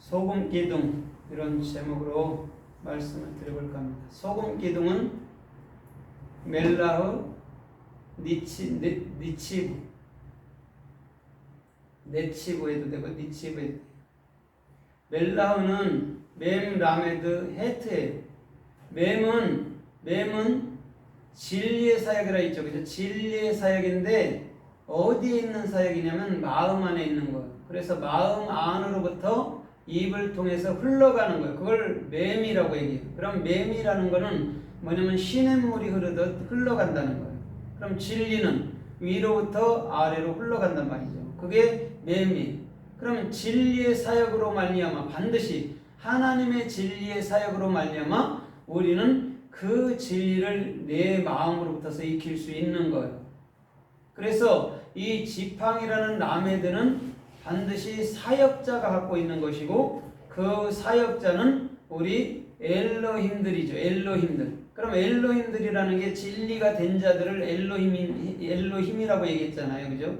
소금 기둥 이런 제목으로 말씀을 드려볼까 합니다. 소금 기둥은 멜라흐 니치브 네치브에도 되고 니치브에도 돼요. 멜라흐는 맴 라메드 헤트예요. 맴은 진리의 사역이라 있죠. 그죠? 진리의 사역인데 어디에 있는 사역이냐면 마음 안에 있는 거예요. 그래서 마음 안으로부터 입을 통해서 흘러가는 거예요. 그걸 맴이라고 얘기해요. 그럼 맴이라는 거는 뭐냐면 시냇물이 흐르듯 흘러간다는 거예요. 그럼 진리는 위로부터 아래로 흘러간단 말이죠. 그게 맴이에요. 그럼 진리의 사역으로 말미암아 반드시 하나님의 진리의 사역으로 말미암아 우리는 그 진리를 내 마음으로부터서 익힐 수 있는 거예요. 그래서 이 지팡이라는 라메드는 반드시 사역자가 갖고 있는 것이고 그 사역자는 우리 엘로힘들이죠. 엘로힘들. 그럼 엘로힘들이라는 게 진리가 된 자들을 엘로힘이라고 얘기했잖아요. 그죠?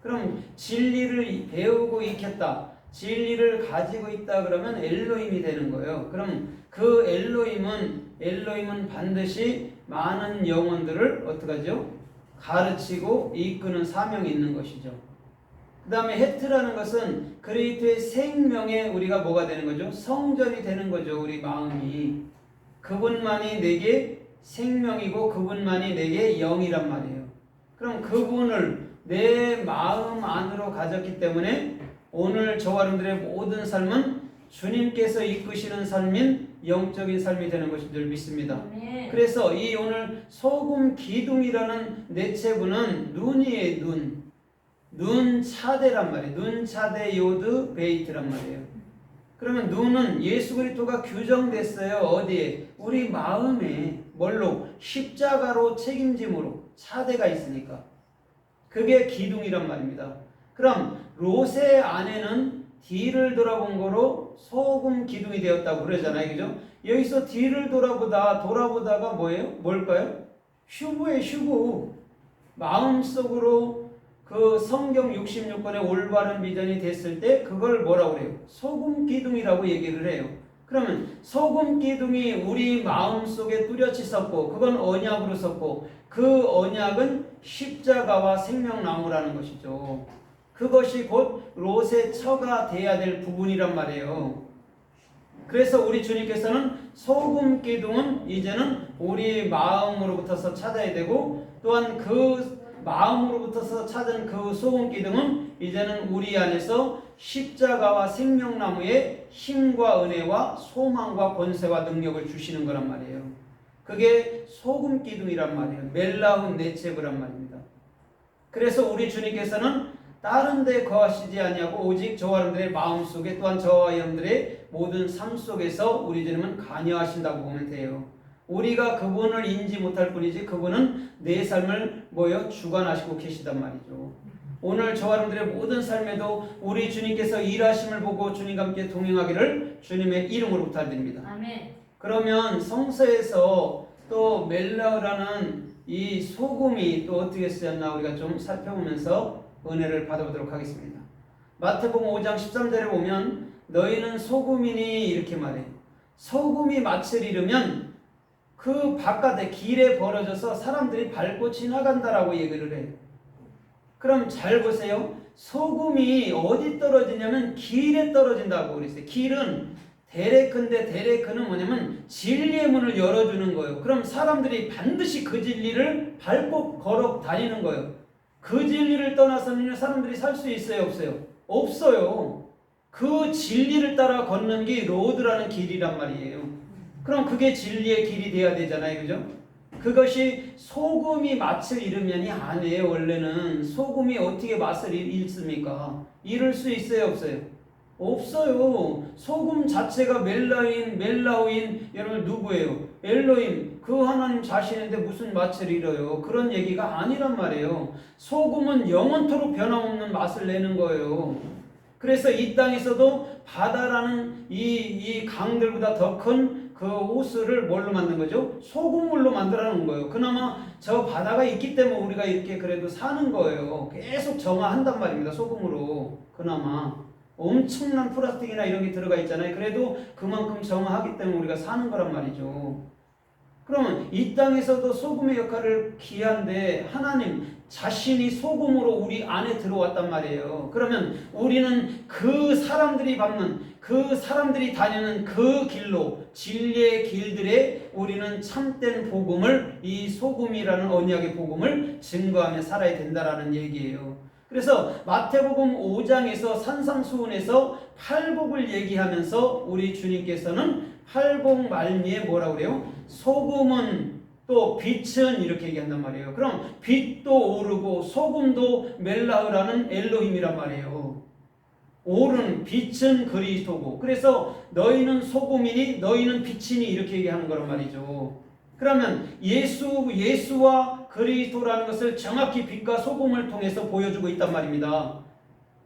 그럼 진리를 배우고 익혔다. 진리를 가지고 있다 그러면 엘로힘이 되는 거예요. 그럼 그 엘로힘은 반드시 많은 영혼들을 어떡하죠? 가르치고 이끄는 사명이 있는 것이죠. 그 다음에 헤트라는 것은 그리스도의 생명에 우리가 뭐가 되는 거죠? 성전이 되는 거죠. 우리 마음이. 그분만이 내게 생명이고 그분만이 내게 영이란 말이에요. 그럼 그분을 내 마음 안으로 가졌기 때문에 오늘 저와 여러분들의 모든 삶은 주님께서 이끄시는 삶인 영적인 삶이 되는 것인 줄 믿습니다. 그래서 이 오늘 소금 기둥이라는 네체부는 눈이에요. 눈 차대란 말이에요. 눈 차대 요드 베이트란 말이에요. 그러면 눈은 예수 그리스도가 규정됐어요. 어디에? 우리 마음에. 뭘로? 십자가로 책임짐으로 차대가 있으니까. 그게 기둥이란 말입니다. 그럼 롯의 아내는 뒤를 돌아본 거로 소금 기둥이 되었다고 그러잖아요. 그죠? 여기서 뒤를 돌아보다가 뭐예요? 뭘까요? 슈브예요. 슈브. 마음속으로 그 성경 66권의 올바른 비전이 됐을 때 그걸 뭐라고 그래요? 소금 기둥이라고 얘기를 해요. 그러면 소금 기둥이 우리 마음속에 뚜렷이 섰고 그건 언약으로 섰고 그 언약은 십자가와 생명나무라는 것이죠. 그것이 곧 롯의 처가 돼야 될 부분이란 말이에요. 그래서 우리 주님께서는 소금 기둥은 이제는 우리 마음으로부터서 찾아야 되고 또한 그 마음으로부터서 찾은 그 소금 기둥은 이제는 우리 안에서 십자가와 생명나무의 힘과 은혜와 소망과 권세와 능력을 주시는 거란 말이에요. 그게 소금 기둥이란 말이에요. 멜라훈 네체브란 말입니다. 그래서 우리 주님께서는 다른 데 거하시지 아니하고 오직 저와 여러분들의 마음속에 또한 저와 여러분들의 모든 삶 속에서 우리 주님은 관여하신다고 보면 돼요. 우리가 그분을 인지 못할 뿐이지 그분은 내 삶을 주관하시고 계시단 말이죠. 오늘 저와 여러분들의 모든 삶에도 우리 주님께서 일하심을 보고 주님과 함께 동행하기를 주님의 이름으로 부탁드립니다. 아멘. 그러면 성서에서 또 멜라흐라는 이 소금이 또 어떻게 쓰였나 우리가 좀 살펴보면서 은혜를 받아보도록 하겠습니다. 마태복음 5장 13절에 보면 너희는 소금이니 이렇게 말해요. 소금이 맛을 잃으면 그 바깥에 길에 벌어져서 사람들이 밟고 지나간다라고 얘기를 해요. 그럼 잘 보세요. 소금이 어디 떨어지냐면 길에 떨어진다고 그랬어요. 길은 데레크인데 데레크는 뭐냐면 진리의 문을 열어주는 거예요. 그럼 사람들이 반드시 그 진리를 밟고 걸어 다니는 거예요. 그 진리를 떠나서는 사람들이 살 수 있어요? 없어요? 없어요. 그 진리를 따라 걷는 게 로드라는 길이란 말이에요. 그럼 그게 진리의 길이 돼야 되잖아요. 그죠? 그것이 소금이 맛을 잃으면이 아니에요. 원래는 소금이 어떻게 맛을 잃습니까? 잃을 수 있어요? 없어요? 없어요. 소금 자체가 멜라우인 여러분 누구예요? 엘로힘 그 하나님 자신인데 무슨 맛을 잃어요? 그런 얘기가 아니란 말이에요. 소금은 영원토록 변함없는 맛을 내는 거예요. 그래서 이 땅에서도 바다라는 이 강들보다 더 큰 그 호수를 뭘로 만든 거죠? 소금물로 만들어 놓은 거예요. 그나마 저 바다가 있기 때문에 우리가 이렇게 그래도 사는 거예요. 계속 정화한단 말입니다. 소금으로. 그나마. 엄청난 플라스틱이나 이런 게 들어가 있잖아요. 그래도 그만큼 정화하기 때문에 우리가 사는 거란 말이죠. 그러면 이 땅에서도 소금의 역할을 기한데 하나님 자신이 소금으로 우리 안에 들어왔단 말이에요. 그러면 우리는 그 사람들이 다니는 그 길로, 진리의 길들에 우리는 참된 복음을, 이 소금이라는 언약의 복음을 증거하며 살아야 된다라는 얘기예요. 그래서 마태복음 5장에서 산상수훈에서 팔복을 얘기하면서 우리 주님께서는 팔복 말미에 뭐라고 그래요? 소금은 또 빛은 이렇게 얘기한단 말이에요. 그럼 빛도 오르고 소금도 멜라흐라는 엘로힘이란 말이에요. 오른 빛은 그리스도고, 그래서 너희는 소금이니 너희는 빛이니 이렇게 얘기하는 거란 말이죠. 그러면 예수와 그리스도라는 것을 정확히 빛과 소금을 통해서 보여주고 있단 말입니다.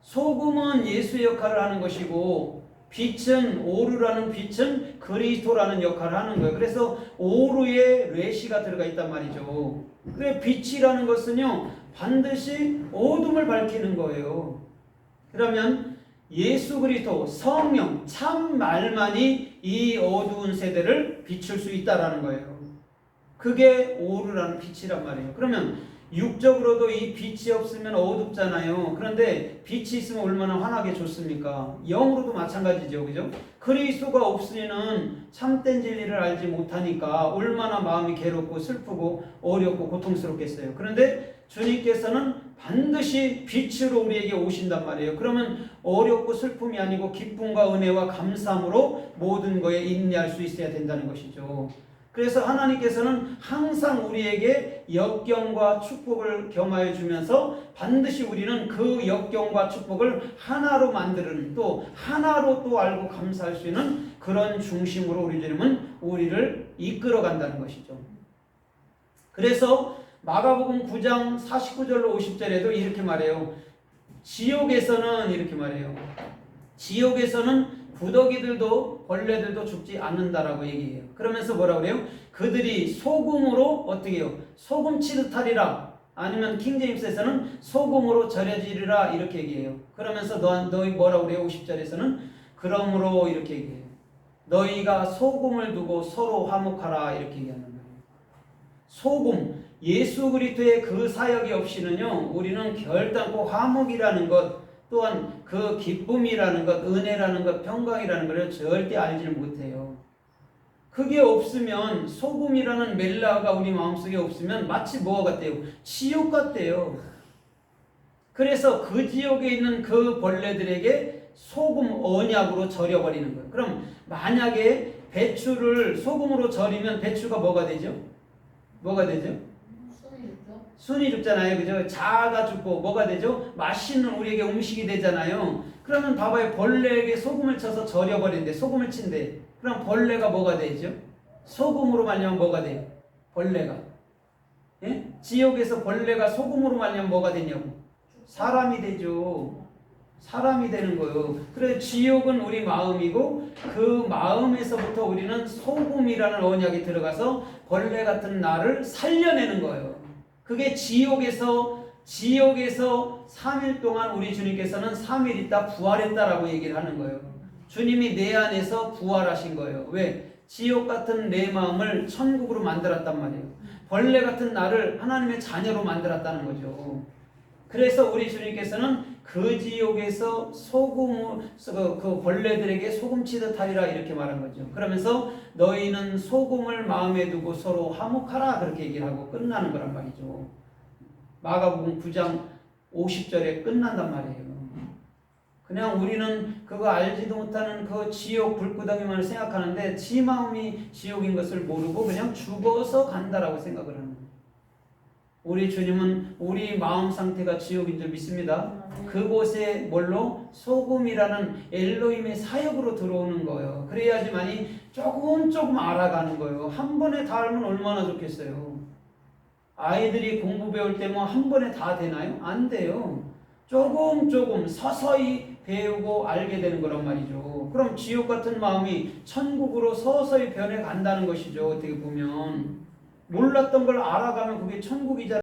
소금은 예수의 역할을 하는 것이고 빛은, 오르라는 빛은 그리스도라는 역할을 하는 거예요. 그래서 오르에 레시가 들어가 있단 말이죠. 그래 빛이라는 것은요 반드시 어둠을 밝히는 거예요. 그러면 예수 그리스도 성령 참 말만이 이 어두운 세대를 비출 수 있다라는 거예요. 그게 오르라는 빛이란 말이에요. 그러면 육적으로도 이 빛이 없으면 어둡잖아요. 그런데 빛이 있으면 얼마나 환하게 좋습니까? 영으로도 마찬가지죠. 그죠? 그리스도가 없으면 참된 진리를 알지 못하니까 얼마나 마음이 괴롭고 슬프고 어렵고 고통스럽겠어요. 그런데 주님께서는 반드시 빛으로 우리에게 오신단 말이에요. 그러면 어렵고 슬픔이 아니고 기쁨과 은혜와 감사함으로 모든 거에 인내할 수 있어야 된다는 것이죠. 그래서 하나님께서는 항상 우리에게 역경과 축복을 겸하여 주면서 반드시 우리는 그 역경과 축복을 하나로 만드는, 또 하나로 또 알고 감사할 수 있는 그런 중심으로 우리 주님은 우리를 이끌어 간다는 것이죠. 그래서 마가복음 9장 49절로 50절에도 이렇게 말해요. 지옥에서는 이렇게 말해요. 지옥에서는 구더기들도 벌레들도 죽지 않는다라고 얘기해요. 그러면서 뭐라고 그래요? 그들이 소금으로 어떻게 해요? 소금 치듯 하리라. 아니면 킹제임스에서는 소금으로 절여지리라 이렇게 얘기해요. 그러면서 너희 뭐라고 그래요? 50절에서는 그러므로 이렇게 얘기해요. 너희가 소금을 두고 서로 화목하라 이렇게 얘기하는 거예요. 소금, 예수 그리스도의 그 사역이 없이는요 우리는 결단코 화목이라는 것, 또한 그 기쁨이라는 것, 은혜라는 것, 평강이라는 것을 절대 알지를 못해요. 그게 없으면, 소금이라는 멜라가 우리 마음속에 없으면 마치 뭐가 같대요? 지옥 같대요. 그래서 그 지옥에 있는 그 벌레들에게 소금 언약으로 절여버리는 거예요. 그럼 만약에 배추를 소금으로 절이면 배추가 뭐가 되죠? 뭐가 되죠? 순이 죽잖아요. 그죠? 자아가 죽고 뭐가 되죠? 맛있는 우리에게 음식이 되잖아요. 그러면 봐봐요. 벌레에게 소금을 쳐서 절여버리는데, 소금을 친대. 그럼 벌레가 뭐가 되죠? 소금으로 말리면 뭐가 돼요? 벌레가. 예? 지옥에서 벌레가 소금으로 말리면 뭐가 되냐고? 사람이 되죠. 사람이 되는 거예요. 그래서 지옥은 우리 마음이고 그 마음에서부터 우리는 소금이라는 언약에 들어가서 벌레 같은 나를 살려내는 거예요. 그게 지옥에서 3일 동안 우리 주님께서는 3일 있다 부활했다라고 얘기를 하는 거예요. 주님이 내 안에서 부활하신 거예요. 왜? 지옥 같은 내 마음을 천국으로 만들었단 말이에요. 벌레 같은 나를 하나님의 자녀로 만들었다는 거죠. 그래서 우리 주님께서는 그 지옥에서 그 벌레들에게 소금치듯 하리라 이렇게 말한 거죠. 그러면서 너희는 소금을 마음에 두고 서로 화목하라 그렇게 얘기를 하고 끝나는 거란 말이죠. 마가복음 9장 50절에 끝난단 말이에요. 그냥 우리는 그거 알지도 못하는 그 지옥 불구덩이만을 생각하는데 지 마음이 지옥인 것을 모르고 그냥 죽어서 간다라고 생각을 하는 거예요. 우리 주님은 우리 마음 상태가 지옥인 줄 믿습니다. 그곳에 뭘로? 소금이라는 엘로힘의 사역으로 들어오는 거예요. 그래야지만이 조금 알아가는 거예요. 한 번에 다 알면 얼마나 좋겠어요. 아이들이 공부 배울 때 뭐 한 번에 다 되나요? 안 돼요. 조금 서서히 배우고 알게 되는 거란 말이죠. 그럼 지옥 같은 마음이 천국으로 서서히 변해 간다는 것이죠. 어떻게 보면 몰랐던 걸 알아가면 그게 천국이잖아요.